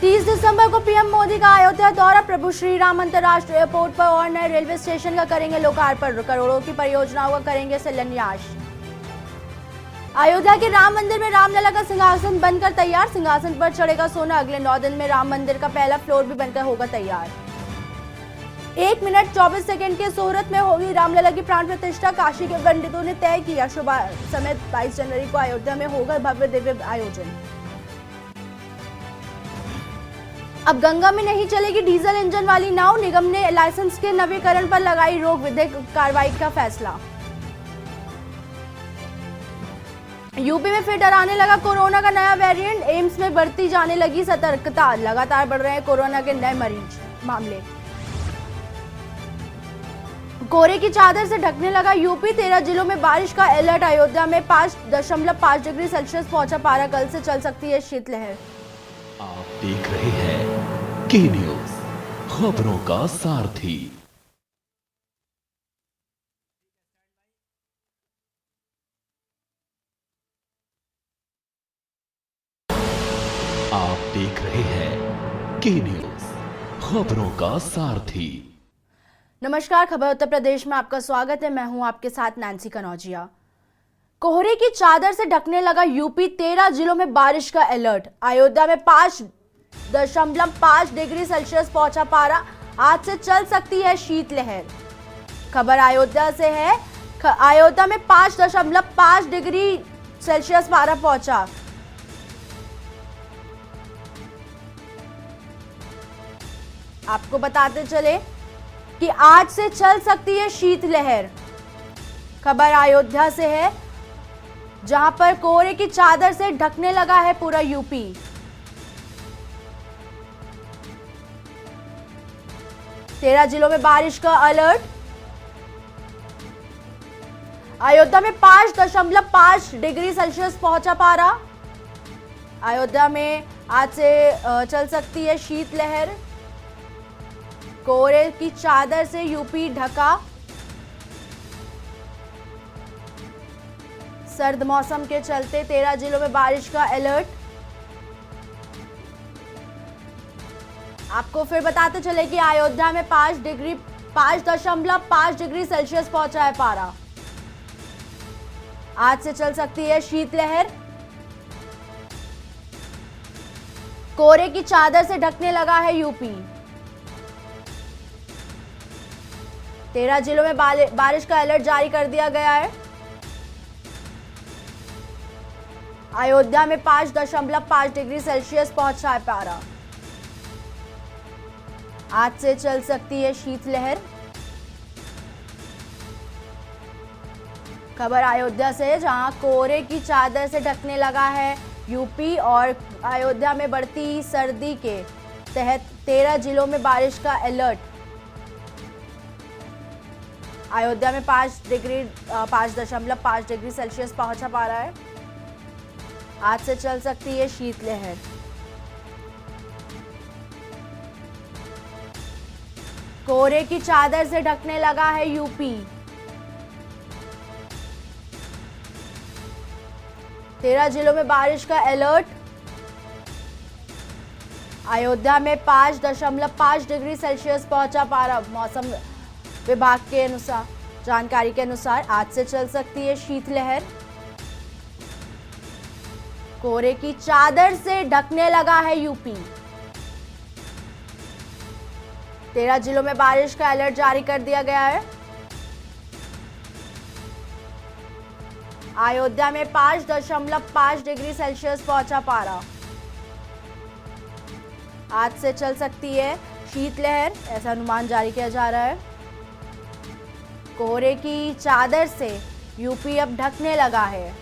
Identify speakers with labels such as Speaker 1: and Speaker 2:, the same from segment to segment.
Speaker 1: 30 दिसंबर को पीएम मोदी का अयोध्या दौरा। प्रभु श्री राम अंतर्राष्ट्रीय एयरपोर्ट पर और नए रेलवे स्टेशन का करेंगे लोकार्पण। करोड़ों की परियोजनाओं का करेंगे शिलान्यास। अयोध्या के राम मंदिर में रामलला का सिंहासन बनकर तैयार। सिंहासन पर चढ़ेगा सोना। अगले 9 दिन में राम मंदिर का पहला फ्लोर भी बनकर होगा तैयार। 1 मिनट 24 सेकंड के मुहूर्त में होगी रामलला की प्राण प्रतिष्ठा। काशी के पंडितों ने तय किया शुभ समय 22 जनवरी को अयोध्या में होगा भव्य दिव्य आयोजन। अब गंगा में नहीं चलेगी डीजल इंजन वाली नाव। निगम ने लाइसेंस के नवीकरण पर लगाई रोक। विधिक कार्रवाई का फैसला। यूपी में फिर डराने लगा कोरोना का नया वेरिएंट। एम्स में बढ़ती जाने लगी सतर्कता। लगातार बढ़ रहे हैं कोरोना के नए मरीज मामले। कोहरे की चादर से ढकने लगा यूपी। 13 जिलों में बारिश का अलर्ट। अयोध्या में 5.5 डिग्री सेल्सियस पहुंचा पारा। कल से चल सकती है शीतलहर।
Speaker 2: आप देख रहे हैं के न्यूज, खबरों का सारथी। आप देख रहे हैं के न्यूज, खबरों का सारथी।
Speaker 1: नमस्कार, खबर उत्तर प्रदेश में आपका स्वागत है। मैं हूं आपके साथ नैन्सी कनौजिया। कोहरे की चादर से ढकने लगा यूपी। 13 जिलों में बारिश का अलर्ट। अयोध्या में 5.5 डिग्री सेल्सियस पहुंचा पारा। आज से चल सकती है शीतलहर। खबर अयोध्या से है। अयोध्या में 5.5 डिग्री सेल्सियस पारा पहुंचा। आपको बताते चले कि आज से चल सकती है शीतलहर। खबर अयोध्या से है, जहां पर कोहरे की चादर से ढकने लगा है पूरा यूपी। तेरह जिलों में बारिश का अलर्ट। अयोध्या में 5.5 डिग्री सेल्सियस पहुंचा पारा। अयोध्या में आज से चल सकती है शीतलहर। कोहरे की चादर से यूपी ढका। सर्द मौसम के चलते 13 जिलों में बारिश का अलर्ट। आपको फिर बताते चले कि अयोध्या में 5.5 डिग्री सेल्सियस पहुंचा है पारा। आज से चल सकती है शीतलहर। कोहरे की चादर से ढकने लगा है यूपी। 13 जिलों में बारिश का अलर्ट जारी कर दिया गया है। अयोध्या में 5.5 डिग्री सेल्सियस पहुंचा है पारा। आज से चल सकती है शीतलहर। खबर अयोध्या से, जहां कोहरे की चादर से ढकने लगा है यूपी और अयोध्या में बढ़ती सर्दी के तहत 13 जिलों में बारिश का अलर्ट। अयोध्या में 5.5 डिग्री सेल्सियस पहुंचा पा रहा है। आज से चल सकती है शीतलहर। कोहरे की चादर से ढकने लगा है यूपी। 13 जिलों में बारिश का अलर्ट। अयोध्या में 5.5 डिग्री सेल्सियस पहुंचा पारा। मौसम विभाग के अनुसार जानकारी के अनुसार आज से चल सकती है शीतलहर। कोहरे की चादर से ढकने लगा है यूपी। 13 जिलों में बारिश का अलर्ट जारी कर दिया गया है। अयोध्या में 5.5 डिग्री सेल्सियस पहुंचा पारा। आज से चल सकती है शीतलहर, ऐसा अनुमान जारी किया जा रहा है। कोहरे की चादर से यूपी अब ढकने लगा है।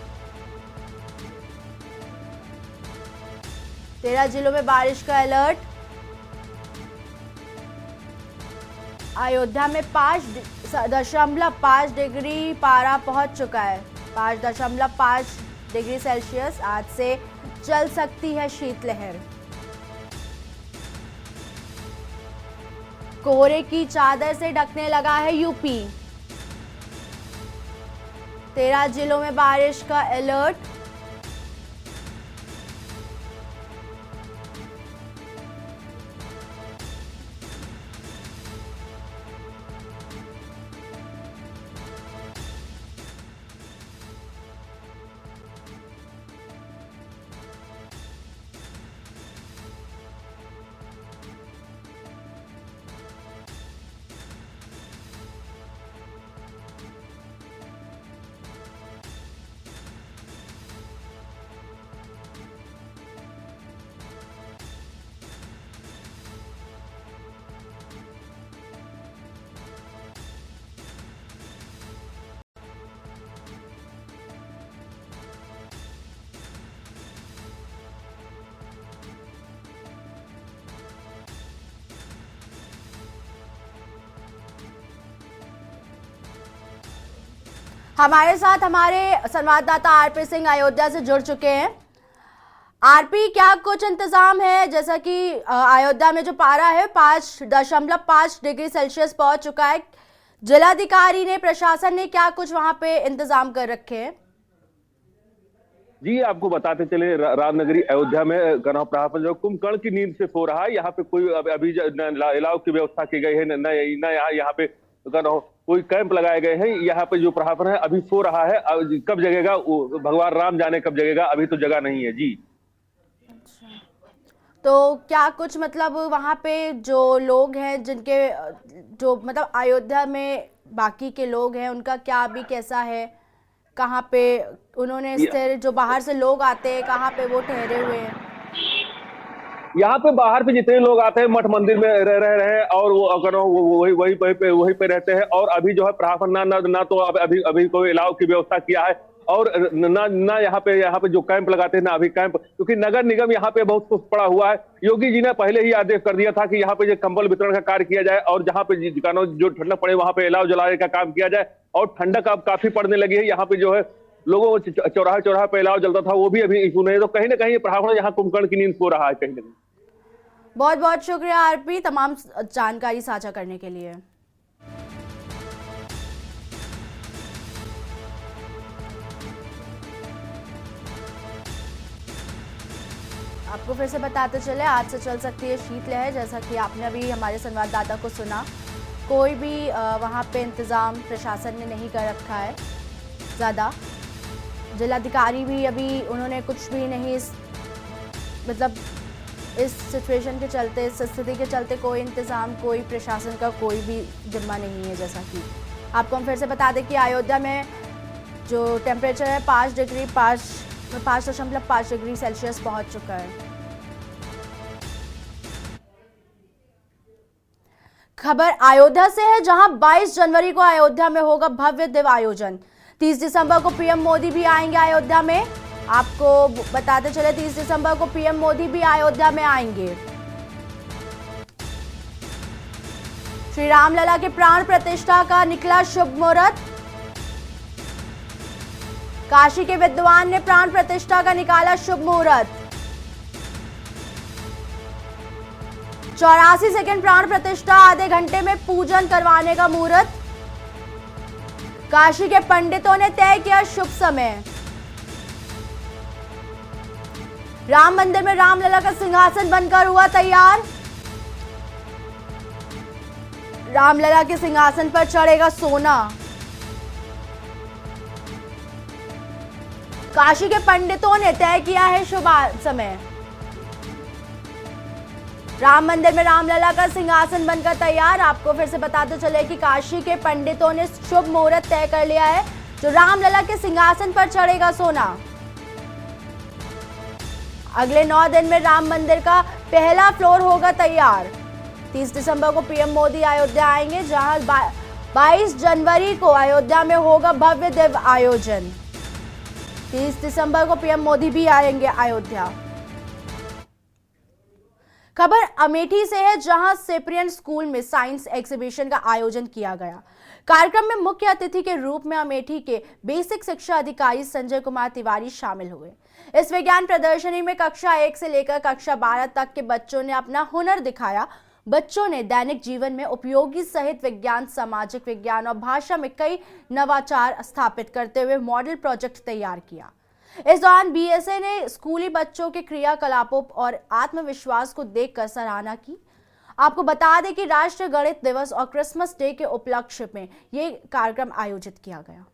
Speaker 1: 13 जिलों में बारिश का अलर्ट। अयोध्या में 5.5 डिग्री पारा पहुंच चुका है। 5.5 डिग्री सेल्सियस। आज से चल सकती है शीतलहर। कोहरे की चादर से ढकने लगा है यूपी। 13 जिलों में बारिश का अलर्ट। हमारे साथ हमारे संवाददाता आरपी सिंह अयोध्या से जुड़ चुके हैं। आरपी, क्या कुछ इंतजाम है? जैसा कि अयोध्या में जो पारा है 5.5 डिग्री सेल्सियस पहुंच चुका है। जिलाधिकारी ने, प्रशासन ने क्या कुछ वहां पे इंतजाम कर रखे हैं?
Speaker 3: जी, आपको बताते चले रामनगरी अयोध्या में कनौज प्रशासन जो कुंभकर्ण की नींद से सो रहा है। यहाँ पे कोई अभी इलाव की व्यवस्था की गई है, न यहाँ पे कोई कैंप लगाए गए हैं। यहाँ पे जो प्रशासन है अभी सो रहा है। कब जगेगा भगवान राम जाने, कब जगेगा, अभी तो जगह नहीं है। जी,
Speaker 1: तो क्या कुछ मतलब वहाँ पे जो लोग हैं, जिनके जो मतलब अयोध्या में बाकी के लोग हैं, उनका क्या अभी कैसा है? कहाँ पे उन्होंने स्थिर, जो बाहर से लोग आते हैं, कहाँ पे वो ठहरे हुए हैं?
Speaker 3: यहाँ पे बाहर पे जितने लोग आते हैं मठ मंदिर में रह रहे हैं और वो वही पे रहते हैं। और अभी जो है प्रशासन ना तो अभी कोई इलाव की व्यवस्था किया है और ना यहाँ पे जो कैंप लगाते हैं ना अभी कैंप, क्योंकि नगर निगम यहाँ पे बहुत कुछ पड़ा हुआ है। योगी जी ने पहले ही आदेश कर दिया था कि यहाँ पे जो कंबल वितरण का कार्य किया जाए और जहाँ पे जो ठंडक पड़े वहां पे इलाव जलाने का काम किया जाए। और ठंडक अब काफी पड़ने लगी है। यहाँ पे जो है लोगों को चौराहा पे इलाव जलता था, वो भी अभी इशू नहीं है। तो कहीं ना कहीं प्रशासन यहाँ कुंभकर्ण की नींद सो रहा है कहीं ना कहीं।
Speaker 1: बहुत बहुत शुक्रिया आरपी, तमाम जानकारी साझा करने के लिए। आपको फिर से बताते चले, आज से चल सकती है शीतलहर। जैसा कि आपने अभी हमारे संवाददाता को सुना, कोई भी वहाँ पे इंतज़ाम प्रशासन ने नहीं कर रखा है ज़्यादा। जिलाधिकारी भी अभी उन्होंने कुछ भी नहीं, मतलब इस सिचुएशन के चलते, इस स्थिति के चलते कोई इंतज़ाम, कोई प्रशासन का कोई भी जिम्मा नहीं है। जैसा कि आपको हम फिर से बता दें कि अयोध्या में जो टेम्परेचर है 5.5 डिग्री सेल्सियस पहुंच चुका है। खबर अयोध्या से है, जहां 22 जनवरी को अयोध्या में होगा भव्य दिव्य आयोजन। 30 दिसंबर को पीएम मोदी भी आएंगे अयोध्या में। आपको बताते चले 30 दिसंबर को पीएम मोदी भी अयोध्या में आएंगे। श्री रामलला के प्राण प्रतिष्ठा का निकला शुभ मुहूर्त। काशी के विद्वान ने प्राण प्रतिष्ठा का निकाला शुभ मुहूर्त। 84 सेकंड प्राण प्रतिष्ठा, आधे घंटे में पूजन करवाने का मुहूर्त। काशी के पंडितों ने तय किया शुभ समय। राम मंदिर में रामलला का सिंहासन बनकर हुआ तैयार। रामलला के सिंहासन पर चढ़ेगा सोना। काशी के पंडितों ने तय किया है शुभ समय। राम मंदिर में रामलला का सिंहासन बनकर तैयार। आपको फिर से बताते चले कि काशी के पंडितों ने शुभ मुहूर्त तय कर लिया है, जो रामलला के सिंहासन पर चढ़ेगा सोना। अगले 9 दिन में राम मंदिर का पहला फ्लोर होगा तैयार। 30 दिसंबर को पीएम मोदी अयोध्या आएंगे, जहां 22 जनवरी को अयोध्या में होगा भव्य दिव्य आयोजन। 30 दिसंबर को पीएम मोदी भी आएंगे अयोध्या। खबर अमेठी से है, जहां सेप्रियन स्कूल में साइंस एग्जीबिशन का आयोजन किया गया। कार्यक्रम में मुख्य अतिथि के रूप में अमेठी के बेसिक शिक्षा अधिकारी संजय कुमार तिवारी शामिल हुए। इस विज्ञान प्रदर्शनी में कक्षा 1 से लेकर कक्षा 12 तक के बच्चों ने अपना हुनर दिखाया। बच्चों ने दैनिक जीवन में उपयोगी सहित विज्ञान, सामाजिक विज्ञान और भाषा में कई नवाचार स्थापित करते हुए मॉडल प्रोजेक्ट तैयार किया। इस दौरान बीएसए ने स्कूली बच्चों के क्रियाकलापों और आत्मविश्वास को देखकर सराहना की। आपको बता दें कि राष्ट्रीय गणित दिवस और क्रिसमस डे के उपलक्ष्य में ये कार्यक्रम आयोजित किया गया।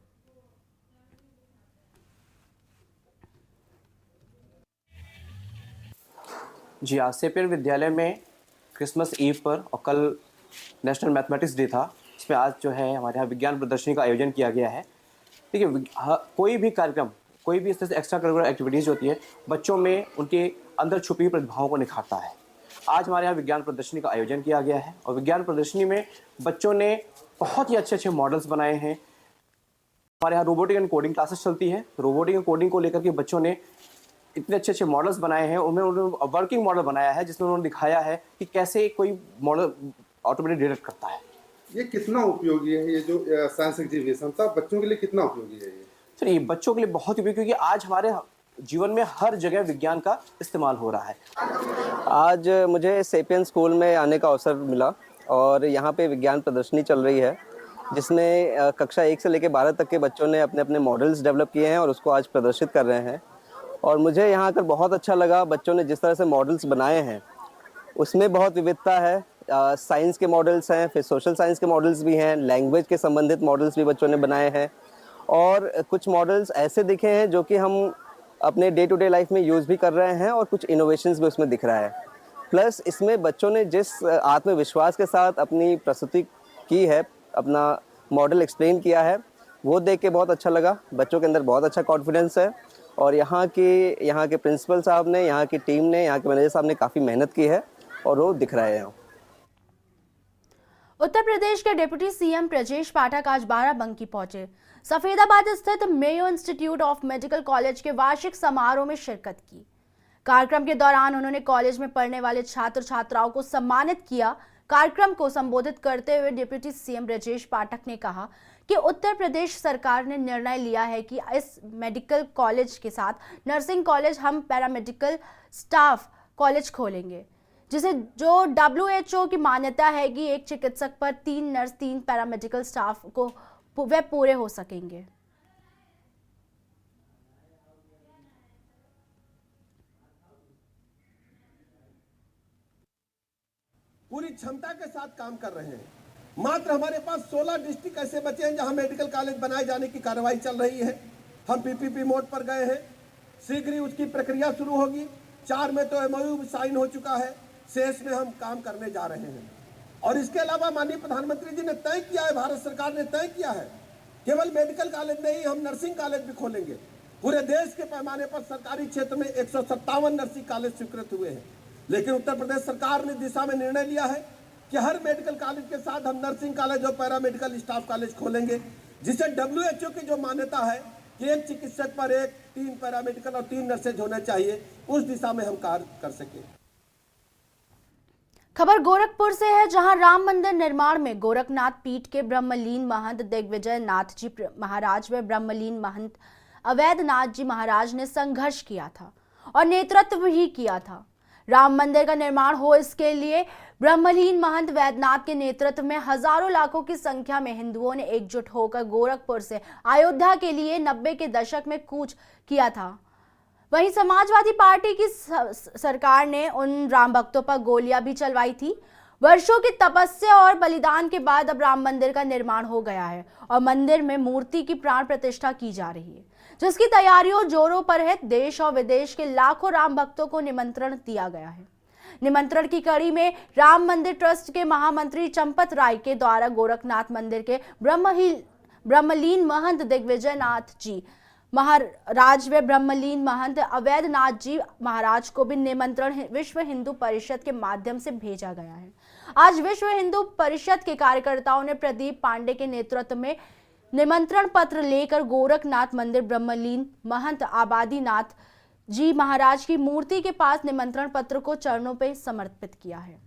Speaker 4: जी, आज सेपियन विद्यालय में क्रिसमस ईव पर और कल नेशनल मैथमेटिक्स डे था, इसमें आज जो है हमारे यहाँ विज्ञान प्रदर्शनी का आयोजन किया गया है। देखिए, कोई भी कार्यक्रम, कोई भी इस तरह से एक्स्ट्रा करिकुलर एक्टिविटीज़ होती है, बच्चों में उनके अंदर छुपी हुई प्रतिभाओं को निखारता है। आज हमारे यहाँ विज्ञान प्रदर्शनी का आयोजन किया गया है और विज्ञान प्रदर्शनी में बच्चों ने बहुत ही अच्छे अच्छे मॉडल्स बनाए हैं। हमारे यहाँ रोबोटिक एंड कोडिंग क्लासेस चलती है। रोबोटिक एंड कोडिंग को लेकर के बच्चों ने इतने अच्छे अच्छे मॉडल्स बनाए हैं। उन्होंने वर्किंग मॉडल बनाया है, जिसमें उन्होंने दिखाया है कि कैसे कोई मॉडल ऑटोमेटिक डिटेक्ट करता है।
Speaker 5: ये कितना उपयोगी है? ये जो साइंस एग्जीबिशन था बच्चों के लिए कितना उपयोगी है ये?
Speaker 4: सर ये बच्चों के लिए बहुत उपयोगी, क्योंकि आज हमारे जीवन में हर जगह विज्ञान का इस्तेमाल हो रहा है।
Speaker 6: आज मुझे सेपियन स्कूल में आने का अवसर मिला और यहाँ पे विज्ञान प्रदर्शनी चल रही है, जिसमें कक्षा 1 से लेकर 12 तक के बच्चों ने अपने अपने मॉडल्स डेवलप किए हैं और उसको आज प्रदर्शित कर रहे हैं। और मुझे यहाँ आकर बहुत अच्छा लगा, बच्चों ने जिस तरह से मॉडल्स बनाए हैं उसमें बहुत विविधता है। साइंस के मॉडल्स हैं, फिर सोशल साइंस के मॉडल्स भी हैं, लैंग्वेज के संबंधित मॉडल्स भी बच्चों ने बनाए हैं और कुछ मॉडल्स ऐसे दिखे हैं जो कि हम अपने डे टू डे लाइफ में यूज़ भी कर रहे हैं और कुछ इनोवेशंस भी उसमें दिख रहा है। प्लस इसमें बच्चों ने जिस आत्मविश्वास के साथ अपनी प्रस्तुति की है, अपना मॉडल एक्सप्लेन किया है, वो देख के बहुत अच्छा लगा। बच्चों के अंदर बहुत अच्छा कॉन्फिडेंस है और यहाँ के प्रिंसिपल साहब ने, यहाँ की टीम ने, यहाँ के मैनेजर साहब ने काफ़ी मेहनत की है और वो दिख रहा है यहाँ।
Speaker 1: उत्तर प्रदेश के डिप्टी सीएम ब्रजेश पाठक आज बाराबंकी पहुंचे। सफेदाबाद स्थित Mayo institute of medical college के वार्षिक समारोह में शिरकत की। कार्यक्रम के दौरान उन्होंने कॉलेज में पढ़ने वाले छात्र छात्राओं को सम्मानित किया। कार्यक्रम को संबोधित करते हुए डिप्टी सीएम ब्रजेश पाठक ने कहा कि उत्तर प्रदेश सरकार ने निर्णय लिया है कि इस मेडिकल कॉलेज के साथ नर्सिंग कॉलेज, हम पैरामेडिकल स्टाफ कॉलेज खोलेंगे, जिसे जो WHO की मान्यता है कि एक चिकित्सक पर 3 नर्स 3 पैरामेडिकल स्टाफ को वे पूरे हो सकेंगे।
Speaker 7: पूरी क्षमता के साथ काम कर रहे हैं। मात्र हमारे पास 16 डिस्ट्रिक्ट ऐसे बचे हैं जहां मेडिकल कॉलेज बनाए जाने की कार्रवाई चल रही है। हम PPP मोड पर गए हैं, शीघ्र ही उसकी प्रक्रिया शुरू होगी। 4 में तो MOU साइन हो चुका है, शेष में हम काम करने जा रहे हैं। और इसके अलावा माननीय प्रधानमंत्री जी ने तय किया है, भारत सरकार ने तय किया है, केवल मेडिकल कॉलेज नहीं, हम नर्सिंग कॉलेज भी खोलेंगे। पूरे देश के पैमाने पर सरकारी क्षेत्र में 157 नर्सिंग कॉलेज स्वीकृत हुए हैं, लेकिन उत्तर प्रदेश सरकार ने दिशा में निर्णय लिया है कि हर मेडिकल कॉलेज के साथ हम नर्सिंग कॉलेज और पैरामेडिकल स्टाफ कॉलेज खोलेंगे, जिसे WHO की जो मान्यता है कि एक चिकित्सक पर 3 पैरामेडिकल और 3 नर्सेज होना चाहिए, उस दिशा में हम कार्य कर सकें।
Speaker 1: खबर गोरखपुर से है, जहां राम मंदिर निर्माण में गोरखनाथ पीठ के ब्रह्मलीन महंत दिग्विजय नाथ जी महाराज व ब्रह्मलीन महंत अवैधनाथ जी महाराज ने संघर्ष किया था और नेतृत्व भी किया था। राम मंदिर का निर्माण हो, इसके लिए ब्रह्मलीन महंत वैद्यनाथ के नेतृत्व में हजारों लाखों की संख्या में हिंदुओं ने एकजुट होकर गोरखपुर से अयोध्या के लिए 90 के दशक में कूच किया था। वहीं समाजवादी पार्टी की सरकार ने उन राम भक्तों पर गोलियां भी चलवाई थी। वर्षों की तपस्या और बलिदान के बाद अब राम मंदिर का निर्माण हो गया है और मंदिर में मूर्ति की प्राण प्रतिष्ठा की जा रही है, जिसकी तैयारियों जोरों पर है। देश और विदेश के लाखों राम भक्तों को निमंत्रण दिया गया है। निमंत्रण की कड़ी में राम मंदिर ट्रस्ट के महामंत्री चंपत राय के द्वारा गोरखनाथ मंदिर के ब्रह्मलीन महंत दिग्विजय नाथ जी महाराज व ब्रह्मलीन महंत अवैधनाथ जी महाराज को भी निमंत्रण विश्व हिंदू परिषद के माध्यम से भेजा गया है। आज विश्व हिंदू परिषद के कार्यकर्ताओं ने प्रदीप पांडे के नेतृत्व में निमंत्रण पत्र लेकर गोरखनाथ मंदिर ब्रह्मलीन महंत आबादीनाथ जी महाराज की मूर्ति के पास निमंत्रण पत्र को चरणों पर समर्पित किया है।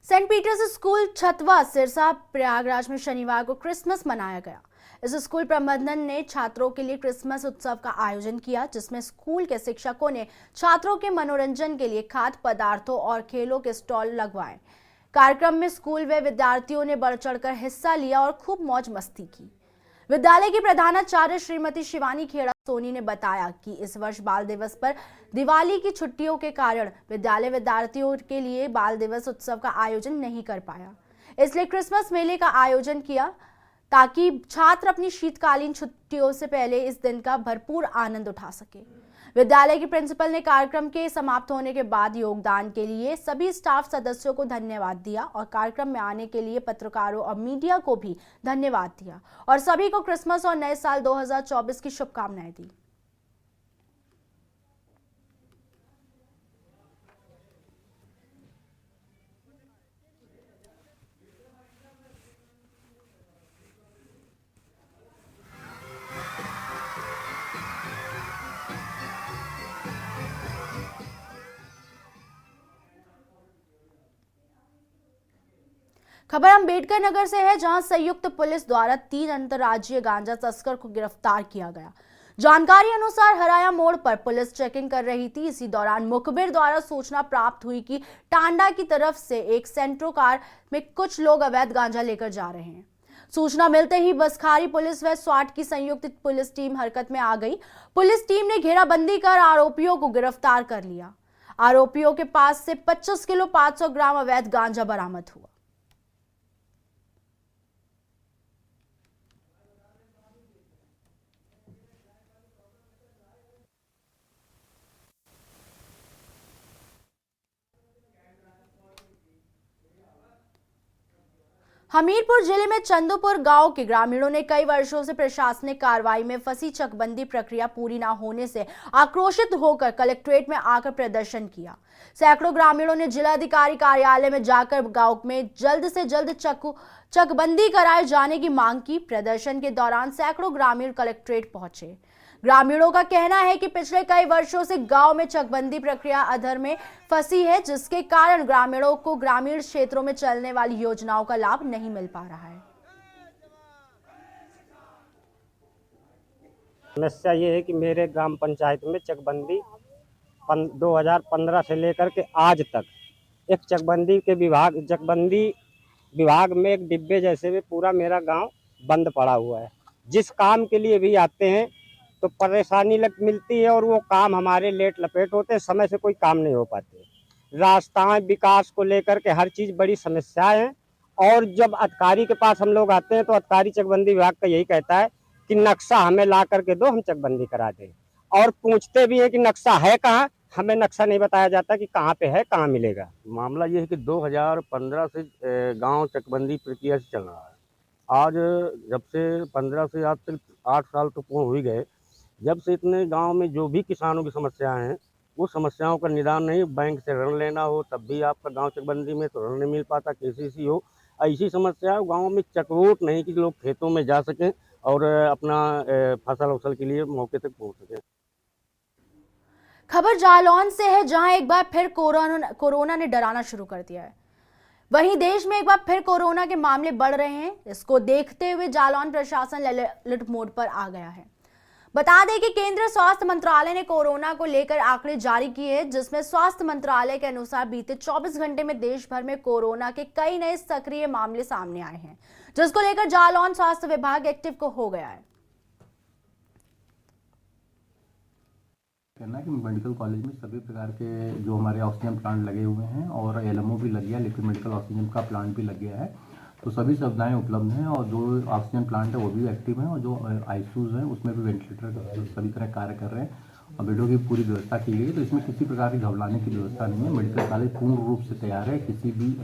Speaker 1: Saint Peter's school Chhatwa Sirsa Prayagraj में शनिवार को क्रिसमस मनाया गया। इस स्कूल प्रबंधन ने छात्रों के लिए क्रिसमस उत्सव का आयोजन किया, जिसमें स्कूल के शिक्षकों ने छात्रों के मनोरंजन के लिए खाद्य पदार्थों और खेलों के स्टॉल लगवाए। कार्यक्रम में स्कूल व विद्यार्थियों ने बढ़ चढ़कर हिस्सा लिया और खूब मौज मस्ती की। विद्यालय की प्रधानाचार्य श्रीमती शिवानी खेड़ा सोनी ने बताया कि इस वर्ष बाल दिवस पर दिवाली की छुट्टियों के कारण विद्यालय विद्यार्थियों के लिए बाल दिवस उत्सव का आयोजन नहीं कर पाया, इसलिए क्रिसमस मेले का आयोजन किया। ताकि छात्र अपनी शीतकालीन छुट्टियों से पहले इस दिन का भरपूर आनंद उठा सके। विद्यालय की प्रिंसिपल ने कार्यक्रम के समाप्त होने के बाद योगदान के लिए सभी स्टाफ सदस्यों को धन्यवाद दिया और कार्यक्रम में आने के लिए पत्रकारों और मीडिया को भी धन्यवाद दिया और सभी को क्रिसमस और नए साल 2024 की शुभकामनाएं दी। खबर अम्बेडकर नगर से है, जहां संयुक्त पुलिस द्वारा 3 अंतर्राज्यीय गांजा तस्कर को गिरफ्तार किया गया। जानकारी अनुसार हराया मोड़ पर पुलिस चेकिंग कर रही थी। इसी दौरान मुखबिर द्वारा सूचना प्राप्त हुई कि टांडा की तरफ से एक सेंट्रो कार में कुछ लोग अवैध गांजा लेकर जा रहे हैं। सूचना मिलते ही बसखारी पुलिस व स्वाट की संयुक्त पुलिस टीम हरकत में आ गई। पुलिस टीम ने घेराबंदी कर आरोपियों को गिरफ्तार कर लिया। आरोपियों के पास से 25 किलो 500 ग्राम अवैध गांजा बरामद हुआ। हमीरपुर जिले में चंदूपुर गांव के ग्रामीणों ने कई वर्षों से प्रशासनिक कार्रवाई में फंसी चकबंदी प्रक्रिया पूरी न होने से आक्रोशित होकर कलेक्ट्रेट में आकर प्रदर्शन किया। सैकड़ों ग्रामीणों ने जिलाधिकारी कार्यालय में जाकर गांव में जल्द से जल्द चकबंदी कराए जाने की मांग की। प्रदर्शन के दौरान सैकड़ों ग्रामीण कलेक्ट्रेट पहुंचे। ग्रामीणों का कहना है कि पिछले कई वर्षों से गांव में चकबंदी प्रक्रिया अधर में फंसी है, जिसके कारण ग्रामीणों को ग्रामीण क्षेत्रों में चलने वाली योजनाओं का लाभ नहीं मिल पा रहा है।
Speaker 8: समस्या ये है कि मेरे ग्राम पंचायत में चकबंदी 2015 से लेकर के आज तक एक चकबंदी विभाग में एक डिब्बे जैसे में पूरा मेरा गांव बंद पड़ा हुआ है। जिस काम के लिए भी आते हैं तो परेशानी मिलती है और वो काम हमारे लेट लपेट होते हैं, समय से कोई काम नहीं हो पाते। रास्ताएं विकास को लेकर के हर चीज़ बड़ी समस्याएं हैं। और जब अधिकारी के पास हम लोग आते हैं तो अधिकारी चकबंदी विभाग का यही कहता है कि नक्शा हमें ला करके दो, हम चकबंदी करा दें। और पूछते भी हैं कि नक्शा है कहाँ, हमें नक्शा नहीं बताया जाता कि कहाँ पे है, कहाँ मिलेगा।
Speaker 9: मामला ये है कि 2015 से गांव चकबंदी प्रक्रिया से चल रहा है। आज जब से 15 से आज तक 8 साल तो पूर्ण हो गए। जब से इतने गांव में जो भी किसानों की समस्याएं हैं, वो समस्याओं का निदान नहीं। बैंक से ऋण लेना हो तब भी आपका गांव चकबंदी में तो ऋण नहीं मिल पाता, केसीसी हो, ऐसी समस्या है। गांव में चकरोट नहीं कि लोग खेतों में जा सकें और अपना फसल के लिए मौके तक पहुंच सकें।
Speaker 1: खबर जालौन से है, जहां एक बार फिर कोरोना ने डराना शुरू कर दिया है। वहीं देश में एक बार फिर कोरोना के मामले बढ़ रहे हैं। इसको देखते हुए जालौन प्रशासन अलर्ट मोड पर आ गया है। बता दें कि केंद्रीय स्वास्थ्य मंत्रालय ने कोरोना को लेकर आंकड़े जारी किए हैं, जिसमें स्वास्थ्य मंत्रालय के अनुसार बीते 24 घंटे में देश भर में कोरोना के कई नए सक्रिय मामले सामने आए हैं, जिसको लेकर जालौन स्वास्थ्य विभाग एक्टिव हो गया है।
Speaker 10: कहना है कि मेडिकल कॉलेज में सभी प्रकार के जो हमारे ऑक्सीजन प्लांट लगे हुए हैं और एलएमओ भी लग गया, लिक्विड मेडिकल ऑक्सीजन का प्लांट भी लग गया है। तो सभी सुविधाएं उपलब्ध हैं और जो ऑक्सीजन प्लांट है वो भी एक्टिव हैं और जो आईसीयूज हैं उसमें भी वेंटिलेटर सभी तरह कार्य कर रहे हैं और बेडों की पूरी व्यवस्था की गई है। तो इसमें किसी प्रकार की घबराने की व्यवस्था नहीं है। मेडिकल कॉलेज पूर्ण रूप से तैयार है। किसी भी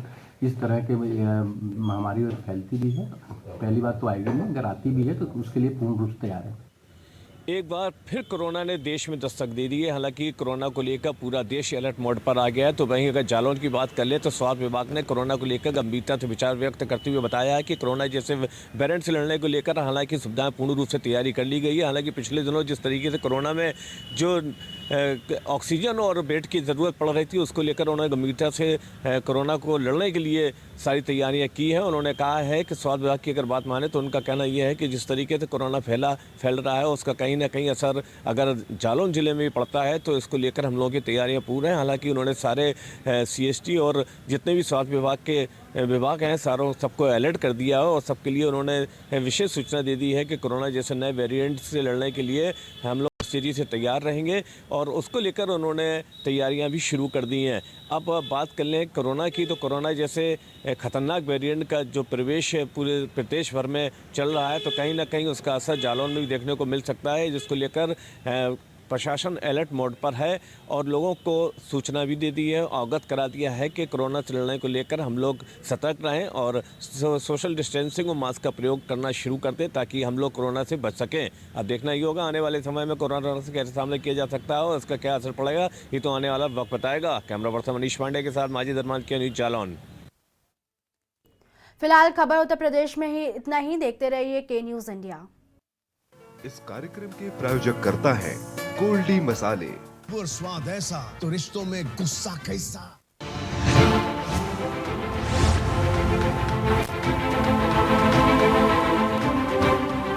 Speaker 10: इस तरह के महामारी फैलती भी है, पहली बात तो आएगी नहीं, अगर आती भी है तो उसके लिए पूर्ण रूप से तैयार है।
Speaker 11: एक बार फिर कोरोना ने देश में दस्तक दे दी है। हालांकि कोरोना को लेकर पूरा देश अलर्ट मोड पर आ गया है। तो वहीं अगर जालौन की बात कर ले तो स्वास्थ्य विभाग ने कोरोना को लेकर गंभीरता से विचार व्यक्त करते हुए बताया है कि कोरोना जैसे वेरिएंट से लड़ने को लेकर हालांकि सुविधाएं पूर्ण रूप से तैयारी कर ली गई है। हालांकि पिछले दिनों जिस तरीके से कोरोना में जो ऑक्सीजन और बेड की ज़रूरत पड़ रही थी, उसको लेकर उन्होंने गंभीरता से कोरोना को लड़ने के लिए सारी तैयारियां की हैं। उन्होंने कहा है कि स्वास्थ्य विभाग की अगर बात माने तो उनका कहना यह है कि जिस तरीके से कोरोना फैल रहा है उसका कहीं ना कहीं असर अगर जालौन ज़िले में भी पड़ता है तो इसको लेकर हम लोगों की तैयारियां पूरी हैं। हालांकि उन्होंने सारे CST और जितने भी स्वास्थ्य विभाग के विभाग हैं सबको अलर्ट कर दिया है और सबके लिए उन्होंने विशेष सूचना दे दी है कि कोरोना जैसे नए वेरिएंट से लड़ने के लिए हम लोग तेज़ी से तैयार रहेंगे और उसको लेकर उन्होंने तैयारियां भी शुरू कर दी हैं। अब बात कर लें कोरोना की, तो कोरोना जैसे ख़तरनाक वेरिएंट का जो प्रवेश पूरे प्रदेश भर में चल रहा है, तो कहीं ना कहीं उसका असर जालौन में भी देखने को मिल सकता है, जिसको लेकर प्रशासन अलर्ट मोड पर है और लोगों को सूचना भी दे दी है, अवगत करा दिया है कि कोरोना से लड़ने को लेकर हम लोग सतर्क रहें और सोशल डिस्टेंसिंग और मास्क का प्रयोग करना शुरू कर दें ताकि हम लोग कोरोना से बच सकें। अब देखना ही होगा आने वाले समय में कोरोना से कैसे सामना किया जा सकता है और इसका क्या असर पड़ेगा, ये तो आने वाला वक्त बताएगा। कैमरा पर्सन मनीष पांडे के साथ माजिद अरमान के न्यूज़ जालौन।
Speaker 1: फिलहाल खबर उत्तर प्रदेश में ही इतना ही। देखते रहिए के न्यूज़ इंडिया।
Speaker 12: इस कार्यक्रम के प्रायोजक करता है गोल्डी मसाले।
Speaker 13: स्वाद ऐसा तो रिश्तों में गुस्सा कैसा।